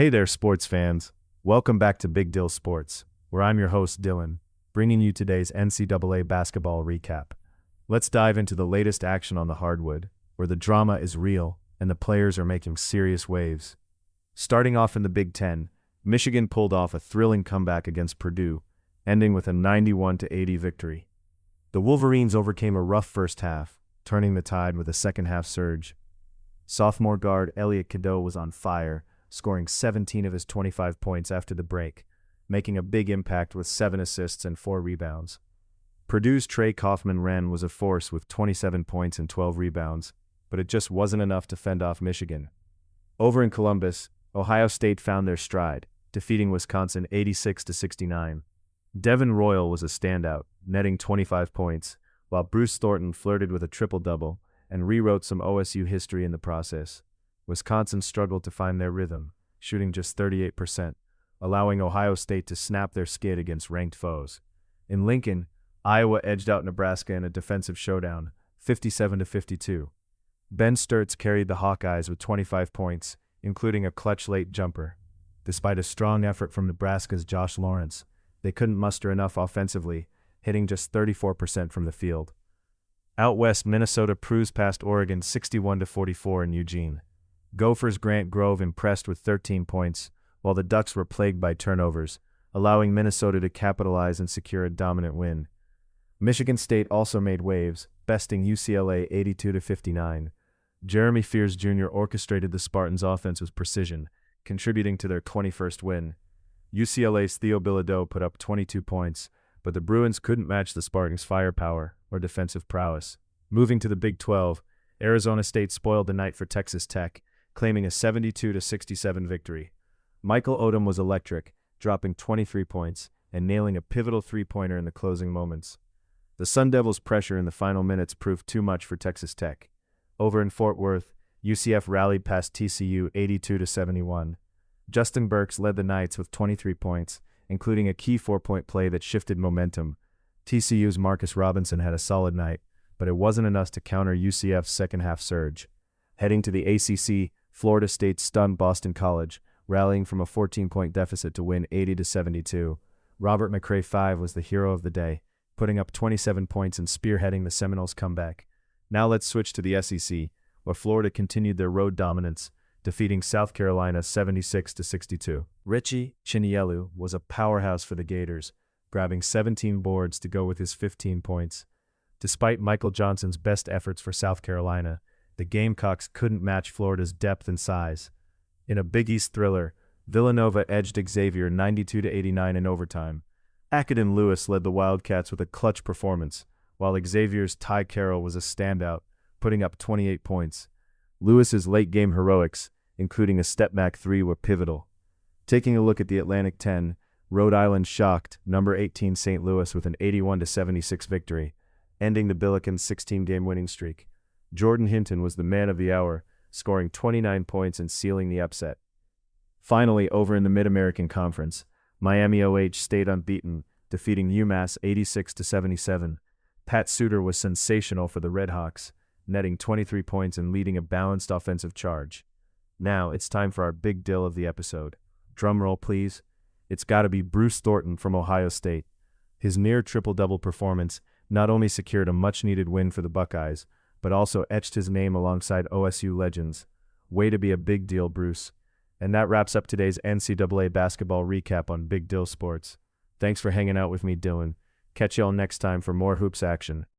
Hey there, sports fans. Welcome back to Big Deal Sports, where I'm your host, Dylan, bringing you today's NCAA basketball recap. Let's dive into the latest action on the hardwood, where the drama is real and the players are making serious waves. Starting off in the Big Ten, Michigan pulled off a thrilling comeback against Purdue, ending with a 91-80 victory. The Wolverines overcame a rough first half, turning the tide with a second-half surge. Sophomore guard Elliot Cadeau was on fire, scoring 17 of his 25 points after the break, making a big impact with 7 assists and 4 rebounds. Purdue's Trey Kaufman-Renn was a force with 27 points and 12 rebounds, but it just wasn't enough to fend off Michigan. Over in Columbus, Ohio State found their stride, defeating Wisconsin 86-69. Devin Royal was a standout, netting 25 points, while Bruce Thornton flirted with a triple-double and rewrote some OSU history in the process. Wisconsin struggled to find their rhythm, shooting just 38%, allowing Ohio State to snap their skid against ranked foes. In Lincoln, Iowa edged out Nebraska in a defensive showdown, 57-52. Ben Sturtz carried the Hawkeyes with 25 points, including a clutch late jumper. Despite a strong effort from Nebraska's Josh Lawrence, they couldn't muster enough offensively, hitting just 34% from the field. Out west, Minnesota cruised past Oregon 61-44 in Eugene. Gophers' Grant Grove impressed with 13 points, while the Ducks were plagued by turnovers, allowing Minnesota to capitalize and secure a dominant win. Michigan State also made waves, besting UCLA 82-59. Jeremy Fears Jr. orchestrated the Spartans' offense with precision, contributing to their 21st win. UCLA's Theo Bilodeau put up 22 points, but the Bruins couldn't match the Spartans' firepower or defensive prowess. Moving to the Big 12, Arizona State spoiled the night for Texas Tech, claiming a 72-67 victory. Michael Odom was electric, dropping 23 points and nailing a pivotal three-pointer in the closing moments. The Sun Devils' pressure in the final minutes proved too much for Texas Tech. Over in Fort Worth, UCF rallied past TCU 82-71. Justin Burks led the Knights with 23 points, including a key 4-point play that shifted momentum. TCU's Marcus Robinson had a solid night, but it wasn't enough to counter UCF's second-half surge. Heading to the ACC, Florida State stunned Boston College, rallying from a 14-point deficit to win 80-72. Robert McCray V was the hero of the day, putting up 27 points and spearheading the Seminoles' comeback. Now let's switch to the SEC, where Florida continued their road dominance, defeating South Carolina 76-62. Richie Chinielu was a powerhouse for the Gators, grabbing 17 boards to go with his 15 points. Despite Michael Johnson's best efforts for South Carolina, the Gamecocks couldn't match Florida's depth and size. In a Big East thriller, Villanova edged Xavier 92-89 in overtime. Akadin Lewis led the Wildcats with a clutch performance, while Xavier's Ty Carroll was a standout, putting up 28 points. Lewis's late-game heroics, including a step-back three, were pivotal. Taking a look at the Atlantic 10, Rhode Island shocked number 18 St. Louis with an 81-76 victory, ending the Billikens' 16-game winning streak. Jordan Hinton was the man of the hour, scoring 29 points and sealing the upset. Finally, over in the Mid-American Conference, Miami OH stayed unbeaten, defeating UMass 86-77. Pat Suter was sensational for the Redhawks, netting 23 points and leading a balanced offensive charge. Now, it's time for our big deal of the episode. Drum roll, please. It's gotta be Bruce Thornton from Ohio State. His near triple-double performance not only secured a much-needed win for the Buckeyes, but also etched his name alongside OSU legends. Way to be a big deal, Bruce. And that wraps up today's NCAA basketball recap on Big Deal Sports. Thanks for hanging out with me, Dylan. Catch y'all next time for more hoops action.